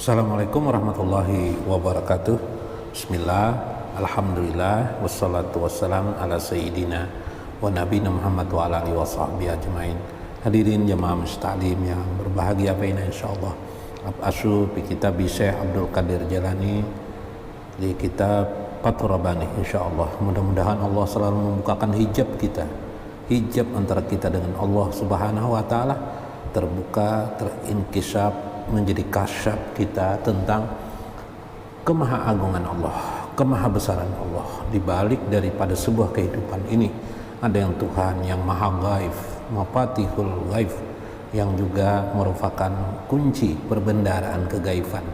Assalamualaikum warahmatullahi wabarakatuh. Bismillah, alhamdulillah, wassalatu wassalam ala sayyidina wa nabiyina Muhammad wa ala alihi wa sahbihi ajmain. Hadirin jamaah musta'lim yang berbahagia baina insyaallah. Asu fi kitab Syekh Abdul Qadir Jalani di kitab Fathur Rabbani insyaallah. Mudah-mudahan Allah selalu membukakan hijab kita, hijab antara kita dengan Allah Subhanahu wa taala terbuka, terinkisap, menjadi kasyaf kita tentang kemahaagungan Allah, kemahabesaran Allah. Di balik daripada sebuah kehidupan ini ada yang Tuhan yang maha gaib, mafatihul gaib, yang juga merupakan kunci perbendaharaan kegaiban.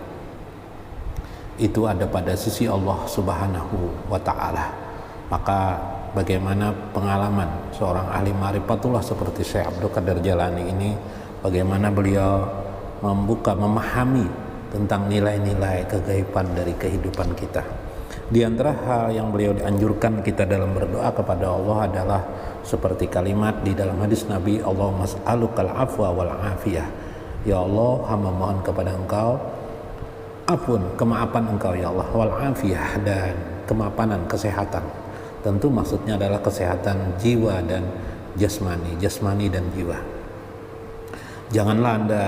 Itu ada pada sisi Allah Subhanahu wa ta'ala. Maka bagaimana pengalaman seorang ahli ma'rifatullah seperti Syekh Abdul Qadir Jalani ini, bagaimana beliau memahami tentang nilai-nilai kegaiban dari kehidupan kita. Di antara hal yang beliau dianjurkan kita dalam berdoa kepada Allah adalah seperti kalimat di dalam hadis Nabi, Allahumma as'alukal afwa wal afiyah. Ya Allah, hamba mohon kepada Engkau afun, kemaafan Engkau ya Allah, wal afiyah, dan kemapanan, kesehatan. Tentu maksudnya adalah kesehatan jiwa dan jasmani dan jiwa. Janganlah Anda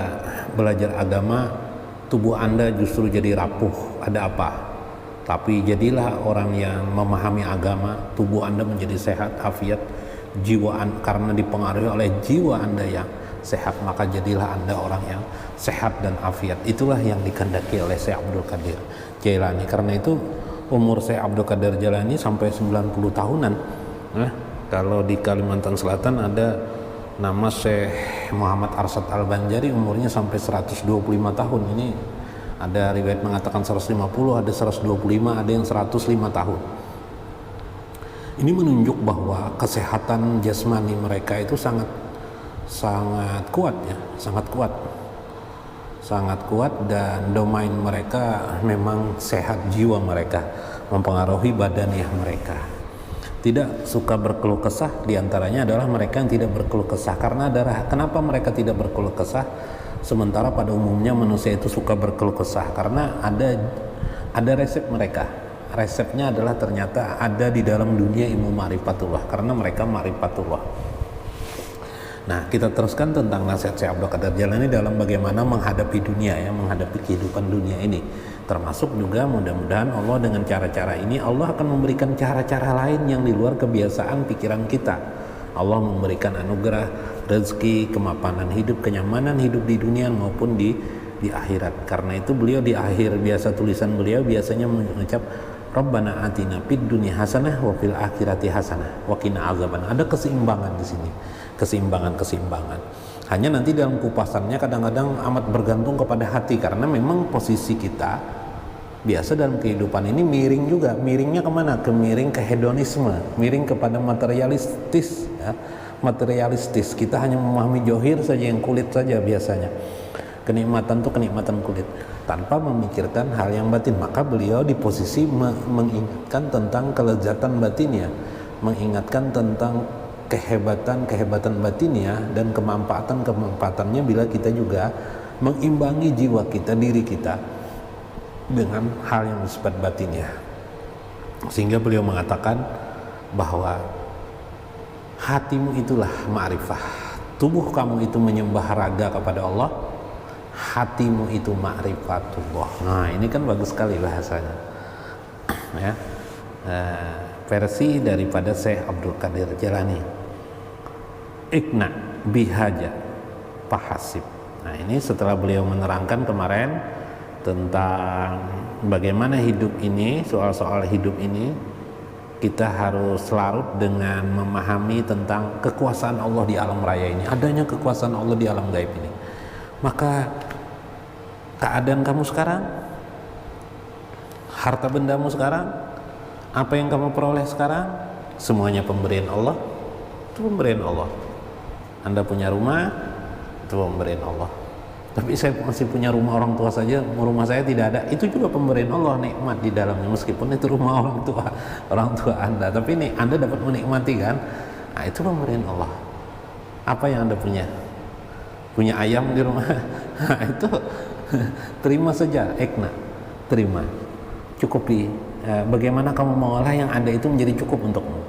belajar agama, tubuh Anda justru jadi rapuh, ada apa? Tapi jadilah orang yang memahami agama, tubuh Anda menjadi sehat, afiat, jiwa karena dipengaruhi oleh jiwa Anda yang sehat, maka jadilah Anda orang yang sehat dan afiat. Itulah yang dikehendaki oleh Syekh Abdul Qadir Jalani. Karena itu umur Syekh Abdul Qadir Jalani sampai 90 tahunan. Nah, kalau di Kalimantan Selatan ada nama Syekh Muhammad Arsyad Al-Banjari, umurnya sampai 125 tahun. Ini ada riwayat mengatakan 150, ada 125, ada yang 105 tahun. Ini menunjuk bahwa kesehatan jasmani mereka itu sangat kuat ya, sangat kuat, dan domain mereka memang sehat, jiwa mereka mempengaruhi badaniah mereka. Tidak suka berkeluh kesah, diantaranya adalah mereka yang tidak berkeluh kesah. Karena kenapa mereka tidak berkeluh kesah sementara pada umumnya manusia itu suka berkeluh kesah? Karena ada resep mereka. Resepnya adalah ternyata ada di dalam dunia ilmu ma'rifatullah, karena mereka ma'rifatullah. Nah, kita teruskan tentang nasihat Syekh Abdul Qadir Jalani dalam bagaimana menghadapi dunia ya, menghadapi kehidupan dunia ini. Termasuk juga mudah-mudahan Allah dengan cara-cara ini Allah akan memberikan cara-cara lain yang di luar kebiasaan pikiran kita. Allah memberikan anugerah, rezeki, kemapanan hidup, kenyamanan hidup di dunia maupun di akhirat. Karena itu beliau di akhir biasa tulisan beliau biasanya mengucap Rabbana atina fid dunya hasanah wa fil akhirati hasanah wa qina azaban. Ada keseimbangan di sini. Keseimbangan. Hanya nanti dalam kupasannya kadang-kadang amat bergantung kepada hati, karena memang posisi kita biasa dalam kehidupan ini miring juga. Miringnya kemana? Miring ke hedonisme, miring kepada materialistis ya. Materialistis, kita hanya memahami johir saja, yang kulit saja biasanya. Kenikmatan itu kenikmatan kulit tanpa memikirkan hal yang batin. Maka beliau di posisi mengingatkan tentang kelezatan batinnya, mengingatkan tentang kehebatan batinnya dan kemanfaatannya bila kita juga mengimbangi jiwa kita, diri kita dengan hal yang bersifat batinnya. Sehingga beliau mengatakan bahwa hatimu itulah ma'rifah, tubuh kamu itu menyembah raga kepada Allah, hatimu itu ma'rifatullah. Nah, ini kan bagus sekali bahasanya ya. Versi daripada Syekh Abdul Qadir Jalani, ikna bihaja fahasib. Nah, ini setelah beliau menerangkan kemarin tentang bagaimana hidup ini, soal-soal hidup ini kita harus larut dengan memahami tentang kekuasaan Allah di alam raya ini, adanya kekuasaan Allah di alam gaib ini. Maka keadaan kamu sekarang, harta bendamu sekarang, apa yang kamu peroleh sekarang, semuanya pemberian Allah. Itu pemberian Allah. Anda punya rumah, itu pemberian Allah. Tapi saya masih punya rumah orang tua saja, rumah saya tidak ada, itu juga pemberian Allah, nikmat di dalamnya, meskipun itu rumah orang tua Anda, tapi nih Anda dapat menikmati kan. Nah, itu pemberian Allah. Apa yang Anda punya? Punya ayam di rumah? Nah, itu Terima saja, ekna, terima, cukupi. Bagaimana kamu mengolah yang ada itu menjadi cukup untukmu.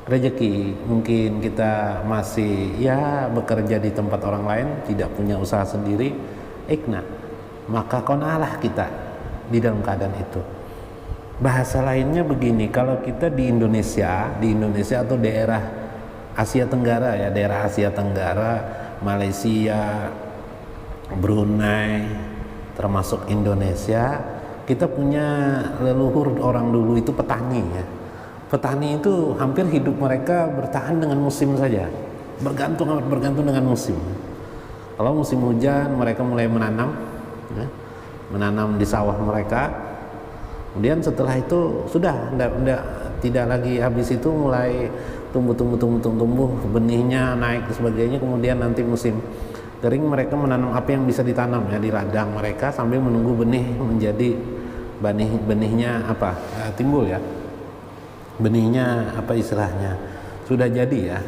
Rezeki, mungkin kita masih ya bekerja di tempat orang lain, tidak punya usaha sendiri, ekna, maka kona'lah kita di dalam keadaan itu. Bahasa lainnya begini, kalau kita di Indonesia atau daerah Asia Tenggara ya, daerah Asia Tenggara, Malaysia, Brunei, termasuk Indonesia, kita punya leluhur orang dulu itu petani ya. Petani itu hampir hidup mereka bertahan dengan musim saja, bergantung dengan musim. Kalau musim hujan mereka mulai menanam ya, menanam di sawah mereka. Kemudian setelah itu sudah tidak lagi, habis itu mulai tumbuh benihnya naik dan sebagainya. Kemudian nanti musim kering mereka menanam apa yang bisa ditanam ya di ladang mereka sambil menunggu benih menjadi benihnya apa timbul ya, benihnya apa istilahnya sudah jadi ya,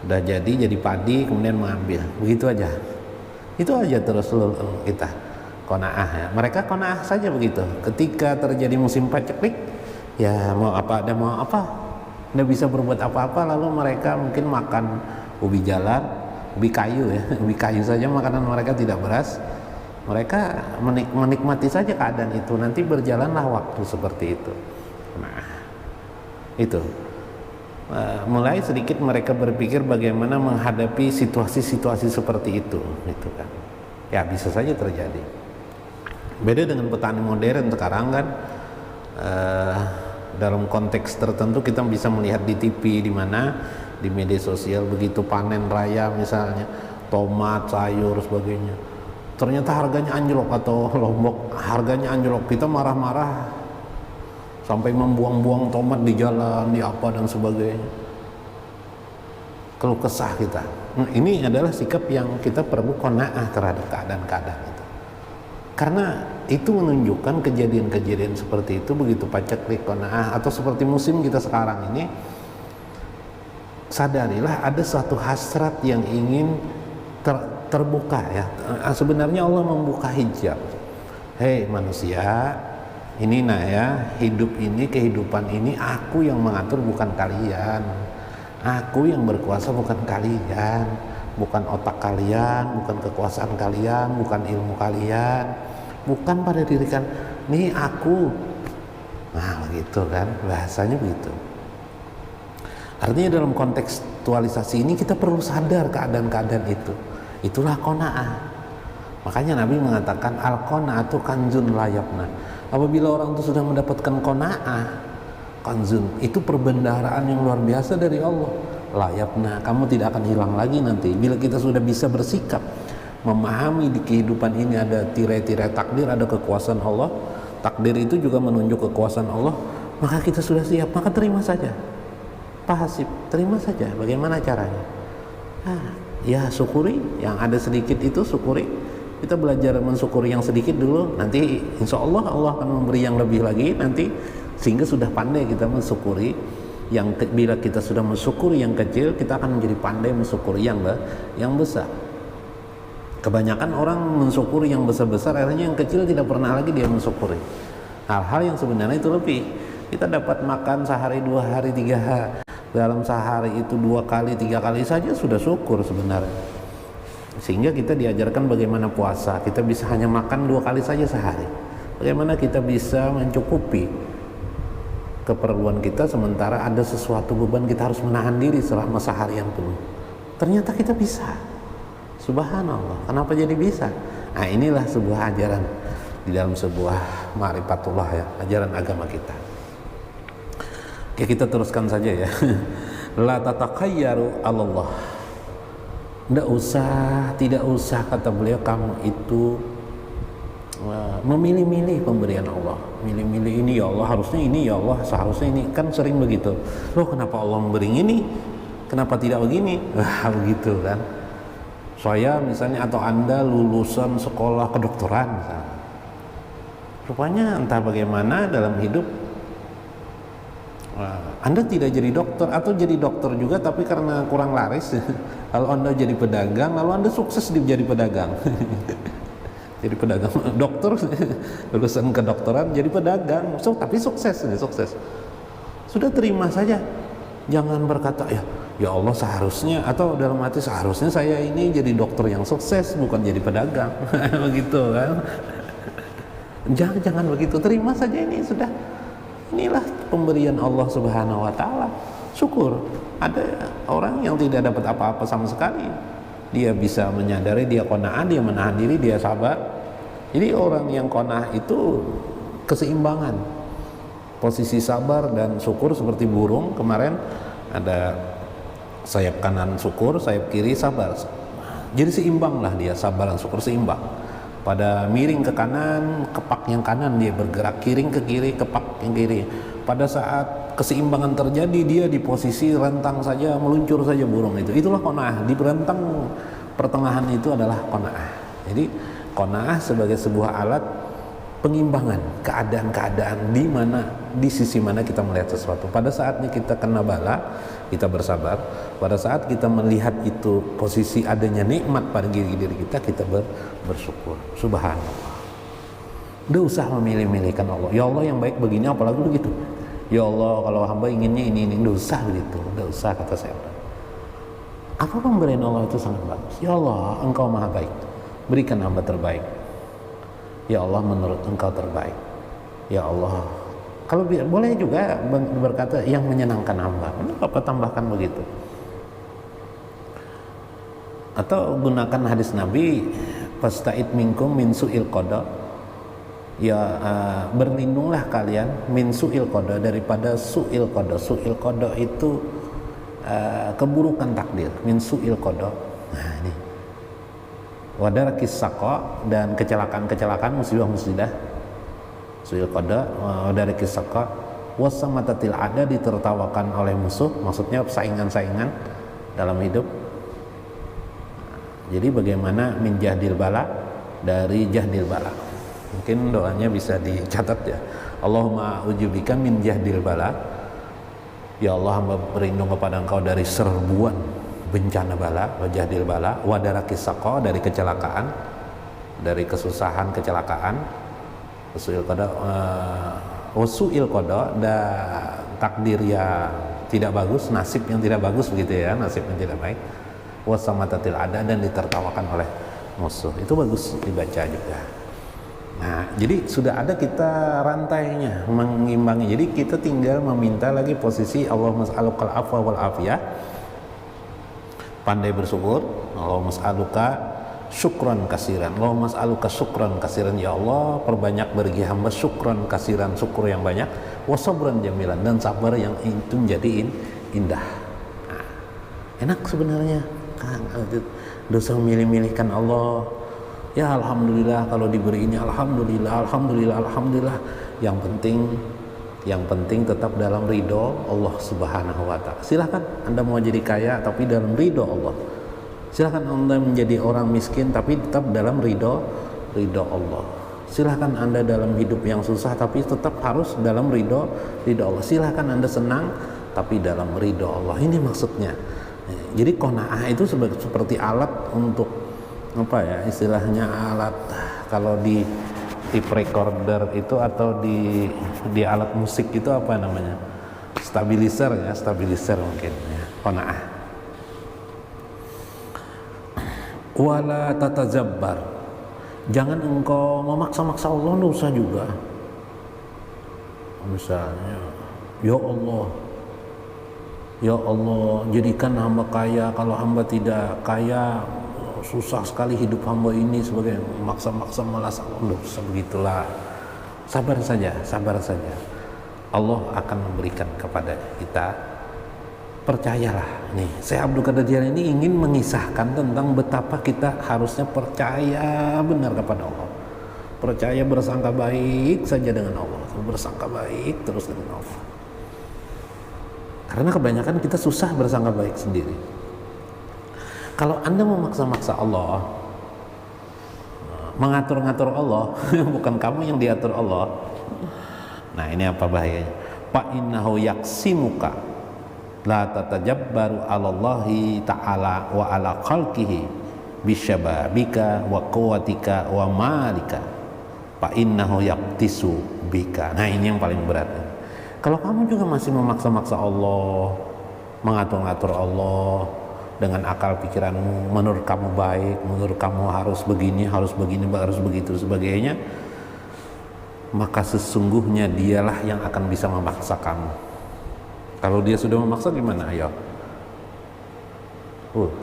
sudah jadi padi, kemudian mengambil, begitu aja, itu aja terus kita qanaah ya. Mereka qanaah saja begitu. Ketika terjadi musim paceklik ya, mau apa nggak bisa berbuat apa-apa, lalu mereka mungkin makan ubi jalar, ubi kayu ya, ubi kayu saja makanan mereka, tidak beras. Mereka menikmati saja keadaan itu. Nanti berjalanlah waktu seperti itu. Nah, itu mulai sedikit mereka berpikir bagaimana menghadapi situasi-situasi seperti itu, gitu kan. Ya bisa saja terjadi. Beda dengan petani modern sekarang kan, dalam konteks tertentu kita bisa melihat di TV, di mana di media sosial begitu panen raya misalnya tomat, sayur, sebagainya, ternyata harganya anjlok, atau lombok harganya anjlok, kita marah-marah sampai membuang-buang tomat di jalan, di apa dan sebagainya, keluh kesah kita. Nah, ini adalah sikap yang kita perlu qanaah terhadap keadaan-keadaan itu, karena itu menunjukkan kejadian-kejadian seperti itu begitu paceklik, qanaah, atau seperti musim kita sekarang ini. Sadarilah ada satu hasrat yang ingin terbuka ya. Sebenarnya Allah membuka hijab. Hei manusia, ini ya, hidup ini, kehidupan ini aku yang mengatur, bukan kalian. Aku yang berkuasa, bukan kalian. Bukan otak kalian, bukan kekuasaan kalian, bukan ilmu kalian, bukan pada diri kan. Nih aku. Nah begitu kan, bahasanya begitu. Artinya dalam kontekstualisasi ini kita perlu sadar keadaan-keadaan itu. Itulah qanaah. Makanya Nabi mengatakan al-qanaatu kanzun la yafna. Apabila orang itu sudah mendapatkan qanaah, kanzun itu perbendaharaan yang luar biasa dari Allah. La yafna, kamu tidak akan hilang lagi nanti. Bila kita sudah bisa bersikap memahami di kehidupan ini ada tirai-tirai takdir, ada kekuasaan Allah. Takdir itu juga menunjuk kekuasaan Allah. Maka kita sudah siap, maka terima saja. Pasif, terima saja. Bagaimana caranya? Ya syukuri yang ada sedikit itu, syukuri. Kita belajar mensyukuri yang sedikit dulu, nanti insya Allah Allah akan memberi yang lebih lagi nanti, sehingga sudah pandai kita mensyukuri yang bila kita sudah mensyukuri yang kecil, kita akan menjadi pandai mensyukuri yang besar. Kebanyakan orang mensyukuri yang besar-besar, akhirnya yang kecil tidak pernah lagi dia mensyukuri hal-hal yang sebenarnya itu lebih. Kita dapat makan sehari, 2 hari, 3 hari, dalam sehari itu 2 kali, 3 kali saja sudah syukur sebenarnya. Sehingga kita diajarkan bagaimana puasa, kita bisa hanya makan 2 kali saja sehari. Bagaimana kita bisa mencukupi keperluan kita, sementara ada sesuatu beban kita harus menahan diri selama seharian penuh. Ternyata kita bisa. Subhanallah, kenapa jadi bisa? Nah inilah sebuah ajaran di dalam sebuah ma'rifatullah ya, ajaran agama kita. Oke, kita teruskan saja ya. La tatakayyaru Allah. Tidak usah kata beliau kamu itu memilih-milih pemberian Allah. Milih-milih ini ya Allah, harusnya ini ya Allah, seharusnya ini. Kan sering begitu. Loh kenapa Allah memberi ini? Kenapa tidak begini? Begitu kan. Saya misalnya atau Anda lulusan sekolah kedokteran misalnya. Rupanya entah bagaimana dalam hidup Anda tidak jadi dokter, atau jadi dokter juga tapi karena kurang laris lalu Anda jadi pedagang, lalu Anda sukses jadi pedagang. jadi pedagang. Dokter lulusan kedokteran jadi pedagang, tapi sukses. Sudah terima saja, jangan berkata ya Allah seharusnya, atau dalam hati seharusnya saya ini jadi dokter yang sukses bukan jadi pedagang. Begitu kan. Jangan begitu, terima saja, ini sudah, inilah pemberian Allah Subhanahu wa taala. Syukur. Ada orang yang tidak dapat apa-apa sama sekali, dia bisa menyadari, dia qanaah, dia menahan diri, dia sabar. Jadi orang yang qanaah itu keseimbangan posisi sabar dan syukur, seperti burung kemarin, ada sayap kanan syukur, sayap kiri sabar. Jadi seimbang lah dia, sabar dan syukur seimbang. Pada miring ke kanan, kepak yang kanan dia bergerak, kiring ke kiri, kepak yang kiri. Pada saat keseimbangan terjadi, dia di posisi rentang saja, meluncur saja burung itu. Itulah qanaah. Di rentang pertengahan itu adalah qanaah. Jadi qanaah sebagai sebuah alat pengimbangan keadaan-keadaan di sisi mana kita melihat sesuatu. Pada saatnya kita kena bala, kita bersabar. Pada saat kita melihat itu posisi adanya nikmat pada diri kita bersyukur. Subhanallah. Nggak usah memilih-milihkan Allah. Ya Allah yang baik begini, apalagi begitu. Ya Allah kalau hamba inginnya ini, nggak usah begitu. Nggak usah, kata saya. Apa pemberian Allah itu sangat bagus. Ya Allah, Engkau maha baik, berikan hamba terbaik. Ya Allah, menurut Engkau terbaik. Ya Allah, kalau boleh juga berkata yang menyenangkan hamba. Kenapa tambahkan begitu? Atau gunakan hadis Nabi, fasta'id minkum min su'il qada. Ya, berlindunglah kalian min su'il qada, daripada su'il qada. Su'il qada itu keburukan takdir. Min su'il qada. Nah, ini wadarakis saqa, dan kecelakaan musibah su'il qada, wadarakis saqa, wasamatatil ada, ditertawakan oleh musuh, maksudnya saingan-saingan dalam hidup. Jadi bagaimana min jahdil bala, dari jahdil bala. Mungkin doanya bisa dicatat ya. Allahumma ujubika min jahdil bala. Ya Allah, hamba berlindung kepada Engkau dari serbuan bencana bala, wajahdil bala, wadarakis saqa, dari kecelakaan, dari kesusahan kecelakaan, wasu'il qada, wasu'il qada, takdir yang tidak bagus, nasib yang tidak bagus begitu ya, nasib yang tidak baik, wasamatatil ada, dan ditertawakan oleh musuh. Itu bagus dibaca juga. Nah, jadi sudah ada kita rantainya mengimbangi. Jadi kita tinggal meminta lagi posisi Allahumma as'alukal afwa wal afiyah, pandai bersyukur. Allahumma as'aluka syukran kasiran, Allahumma as'aluka syukran kasiran. Ya Allah, perbanyak bagi hamba syukran kasiran, syukur yang banyak, wasabran jamilan, dan sabar yang itu menjadi indah. Nah, enak sebenarnya kan, dosa memilih-milihkan Allah. Ya alhamdulillah kalau diberi ini, alhamdulillah. Yang penting tetap dalam ridho Allah Subhanahu wa ta'ala. Silahkan Anda mau jadi kaya tapi dalam ridho Allah. Silahkan Anda menjadi orang miskin tapi tetap dalam ridho Allah. Silahkan Anda dalam hidup yang susah tapi tetap harus dalam ridho Allah. Silahkan Anda senang tapi dalam ridho Allah. Ini maksudnya. Jadi qanaah itu seperti alat untuk apa ya, istilahnya alat kalau di tape recorder itu, atau di alat musik itu apa namanya, stabilizer ya, stabilizer mungkin ya, qanaah. Wala tatazabbar, jangan engkau memaksa-maksa Allah, dosa juga. Misalnya, ya Allah jadikan hamba kaya, kalau hamba tidak kaya susah sekali hidup hamba ini, sebagai maksa-maksa, malas. Begitulah, sabar saja. Allah akan memberikan kepada kita. Percayalah. Nih, Syekh Abdul Qadir Jailani ini ingin mengisahkan tentang betapa kita harusnya percaya benar kepada Allah, percaya, bersangka baik saja dengan Allah, bersangka baik terus dengan Allah. Karena kebanyakan kita susah bersangka baik sendiri. Kalau Anda memaksa-maksa Allah, mengatur-ngatur Allah, bukan kamu yang diatur Allah. Nah, ini apa bahayanya? Fa innahu yaksimuka la tatajabbaru 'alallahi ta'ala wa 'ala khalqihi bisyababika wa quwwatika wa malika fa innahu yaqtisu bika. Nah, ini yang paling berat. Kalau kamu juga masih memaksa-maksa Allah, mengatur-ngatur Allah dengan akal pikiranmu, menurut kamu baik, menurut kamu harus begini, harus begitu sebagainya, maka sesungguhnya dialah yang akan bisa memaksa kamu. Kalau dia sudah memaksa gimana? Ayo.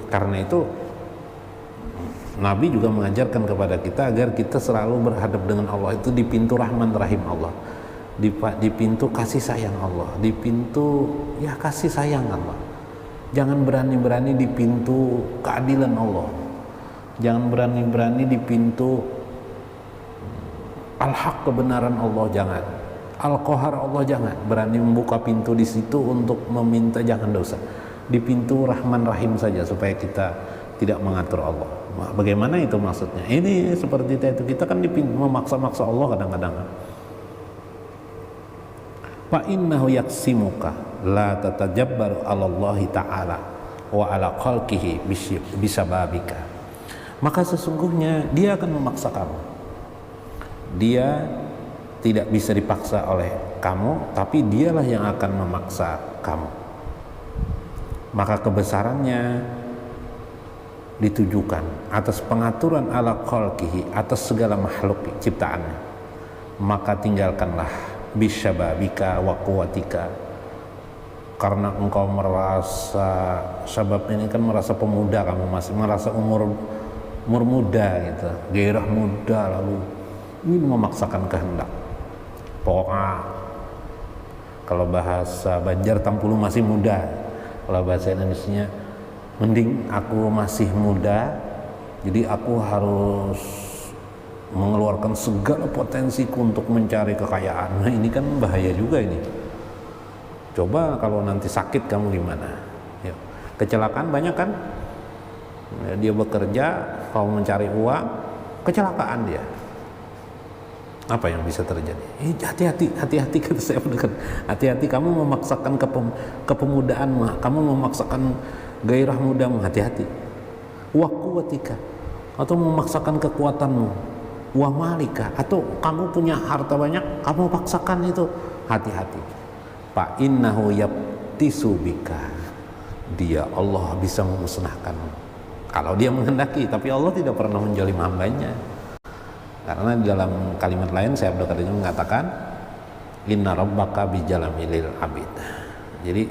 Karena itu Nabi juga mengajarkan kepada kita agar kita selalu berhadap dengan Allah itu di pintu rahman rahim Allah, di pintu kasih sayang Allah, di pintu ya kasih sayang Allah. Jangan berani-berani di pintu keadilan Allah, jangan berani-berani di pintu al-haq kebenaran Allah, jangan al-qahar Allah, jangan berani membuka pintu di situ untuk meminta, jangan dosa. Di pintu rahman rahim saja supaya kita tidak mengatur Allah. Bagaimana itu maksudnya? Ini seperti itu, kita kan memaksa-maksa Allah kadang-kadang. Fa innahu yaksimuka la tatajabbaru 'ala Allah ta'ala wa 'ala khalqihi bisababika. Maka sesungguhnya dia akan memaksa kamu. Dia tidak bisa dipaksa oleh kamu, tapi dialah yang akan memaksa kamu. Maka kebesarannya ditujukan atas pengaturan ala khalqihi, atas segala makhluk ciptaannya. Maka tinggalkanlah bisyababika wa quwwatika, karena engkau merasa sabab ini kan merasa pemuda, kamu masih merasa umur muda gitu, gairah muda, lalu ini memaksakan kehendak. Pokoknya kalau bahasa Banjar tampulu masih muda, kalau bahasa Indonesianya mending aku masih muda, jadi aku harus mengeluarkan segala potensiku untuk mencari kekayaan. Nah, ini kan bahaya juga ini. Coba kalau nanti sakit kamu gimana? Ya. Kecelakaan banyak kan? Ya, dia bekerja, kamu mencari uang, kecelakaan dia. Apa yang bisa terjadi? Hati-hati kata saya, hati-hati kamu memaksakan kepemudaanmu, kamu memaksakan gairah mudamu, hati-hati. Wa quwwatika, atau memaksakan kekuatanmu, wa malika, atau kamu punya harta banyak, kamu paksakan itu, hati-hati. Fa innahu yabtisu bika, dia Allah bisa memusnahkan kalau dia menghendaki, tapi Allah tidak pernah menzalim hambanya. Karena di dalam kalimat lain saya Abdul Qadir mengatakan inna rabbaka bijalamilil abid. Jadi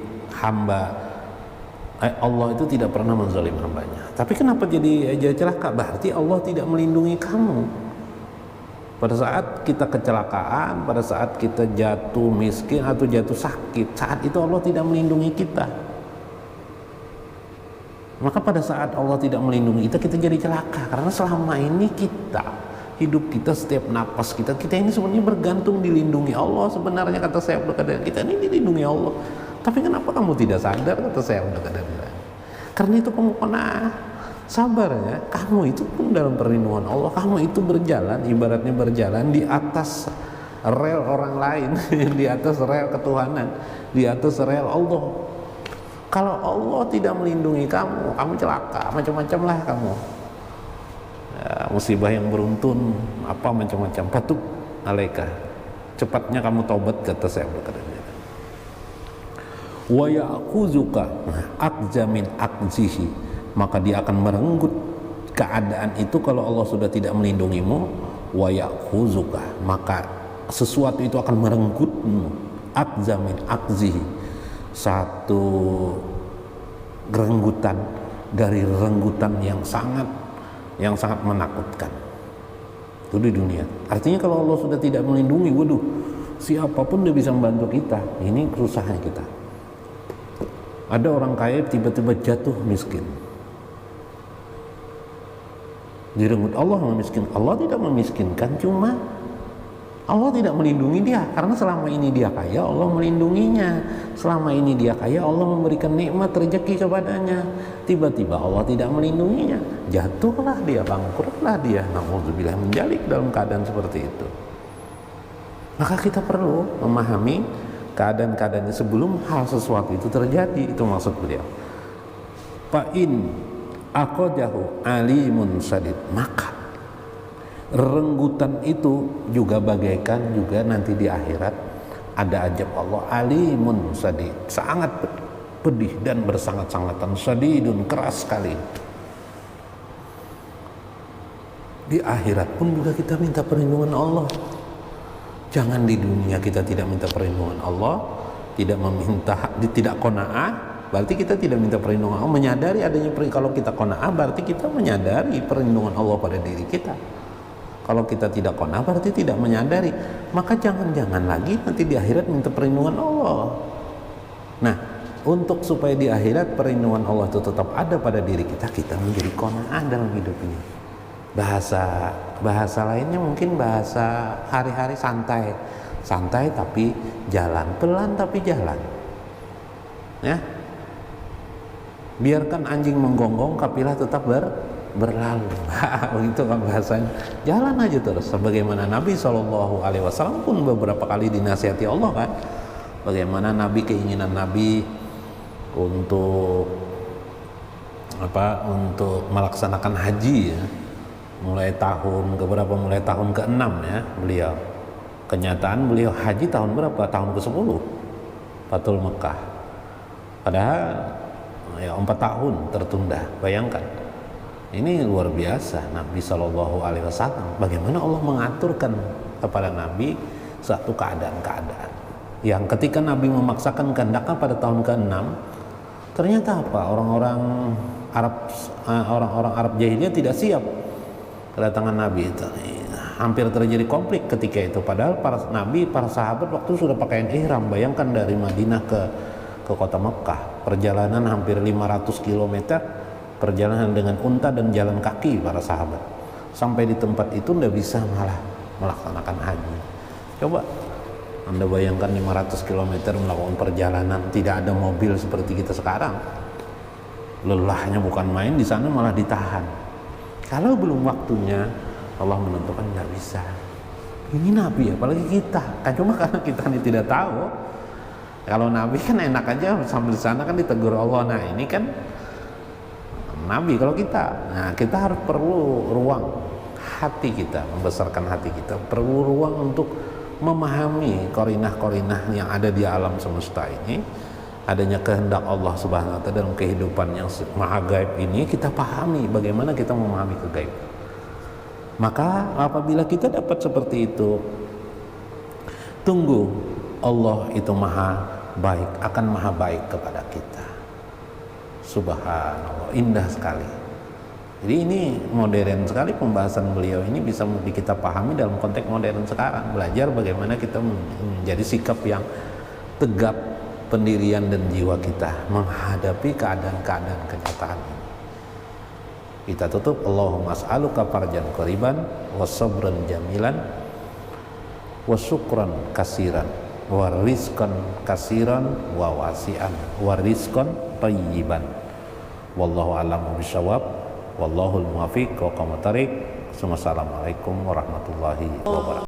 Allah itu tidak pernah menzalim hambanya. Tapi kenapa jadi celaka? Berarti Allah tidak melindungi kamu. Pada saat kita kecelakaan, pada saat kita jatuh miskin atau jatuh sakit, saat itu Allah tidak melindungi kita. Maka pada saat Allah tidak melindungi kita, kita jadi celaka. Karena selama ini hidup kita, setiap napas kita ini sebenarnya bergantung dilindungi Allah. Sebenarnya kata saya kita ini dilindungi Allah. Tapi kenapa kamu tidak sadar, kata saya karena itu kamu pernah sabar ya, kamu itu pun dalam perlindungan Allah, kamu itu berjalan, ibaratnya berjalan di atas rel orang lain, di atas rel ketuhanan, di atas rel Allah. Kalau Allah tidak melindungi kamu, kamu celaka, macam-macam lah kamu ya, musibah yang beruntun, apa macam-macam, patut alaika, cepatnya kamu taubat, kata saya berkata. Wa ya'khuzuka aqzamin aqzihi, maka dia akan merenggut keadaan itu kalau Allah sudah tidak melindungimu. Wa ya'khuzuka, maka sesuatu itu akan merenggutmu, aqzamin aqzihi, satu renggutan dari renggutan yang sangat menakutkan. Itu di dunia. Artinya kalau Allah sudah tidak melindungi, waduh, siapapun dia bisa membantu kita. Ini kesusahan kita. Ada orang kaya tiba-tiba jatuh miskin, direnggut Allah memiskin. Allah tidak memiskinkan, cuma Allah tidak melindungi dia. Karena selama ini dia kaya, Allah melindunginya. Selama ini dia kaya, Allah memberikan nikmat rezeki kepadanya. Tiba-tiba Allah tidak melindunginya, jatuhlah dia, bangkrutlah dia. Na'udzubillah, menjalik dalam keadaan seperti itu. Maka kita perlu memahami keadaan-keadaannya sebelum hal sesuatu itu terjadi. Itu maksud beliau. Fa'in aqadahu alimun sadid, maka renggutan itu juga bagaikan juga nanti di akhirat ada ajab Allah, alimun sadid, sangat pedih dan bersangat-sangatan, sadidun, keras sekali. Di akhirat pun juga kita minta perlindungan Allah. Jangan di dunia kita tidak minta perlindungan Allah, tidak meminta, tidak qanaah, berarti kita tidak minta perlindungan Allah. Menyadari adanya kalau kita qanaah berarti kita menyadari perlindungan Allah pada diri kita. Kalau kita tidak qanaah berarti tidak menyadari. Maka jangan-jangan lagi nanti di akhirat minta perlindungan Allah. Nah, untuk supaya di akhirat perlindungan Allah itu tetap ada pada diri kita, kita menjadi qanaah dalam hidup ini. Bahasa lainnya mungkin bahasa hari-hari, santai tapi jalan, pelan tapi jalan, ya. Biarkan anjing menggonggong, kapilah tetap berlalu. Begitu kan bahasanya, jalan aja terus. Sebagaimana Nabi SAW pun beberapa kali dinasihati Allah kan, bagaimana Nabi, keinginan Nabi untuk melaksanakan haji, ya, mulai tahun ke-6 ya beliau. Kenyataan beliau haji tahun berapa? Tahun ke-10 Fathul Mekah. Padahal ya 4 tahun tertunda. Bayangkan, ini luar biasa Nabi SAW. Bagaimana Allah mengaturkan kepada Nabi satu keadaan-keadaan yang ketika Nabi memaksakan kehendaknya pada tahun ke-6, ternyata apa? Orang-orang Arab jahiliyah tidak siap kedatangan Nabi itu. Hampir terjadi konflik ketika itu, padahal para sahabat waktu sudah pakaian ihram. Bayangkan dari Madinah ke kota Mekah, perjalanan hampir 500 km, perjalanan dengan unta dan jalan kaki para sahabat. Sampai di tempat itu tidak bisa malah melaksanakan haji. Coba Anda bayangkan 500 km melakukan perjalanan, tidak ada mobil seperti kita sekarang. Lelahnya bukan main, di sana malah ditahan. Kalau belum waktunya, Allah menentukan nggak bisa. Ini Nabi, apalagi kita kan, cuma karena kita ini tidak tahu. Kalau Nabi kan enak aja, sambil di sana kan ditegur Allah. Nah ini kan Nabi. Kalau kita, nah kita harus perlu ruang hati kita, membesarkan hati kita, perlu ruang untuk memahami korinah-korinah yang ada di alam semesta ini. Adanya kehendak Allah Subhanahu wa Ta'ala dalam kehidupan yang maha gaib ini, kita pahami bagaimana kita memahami kegaib. Maka apabila kita dapat seperti itu, tunggu, Allah itu maha baik, akan maha baik kepada kita. Subhanallah, indah sekali. Jadi ini modern sekali pembahasan beliau ini, bisa kita pahami dalam konteks modern sekarang. Belajar bagaimana kita menjadi sikap yang tegap pendirian dan jiwa kita menghadapi keadaan-keadaan kenyataan ini. Kita tutup, Allahumma as'aluka farjan qariban wa sabran jamilan wa syukran kasiran wa rizqan kasiran wa wasi'an wa rizqan thayyiban. Wallahu a'lamu bishawab, wallahul muwaffiq wa qamatarик. Assalamualaikum warahmatullahi wabarakatuh.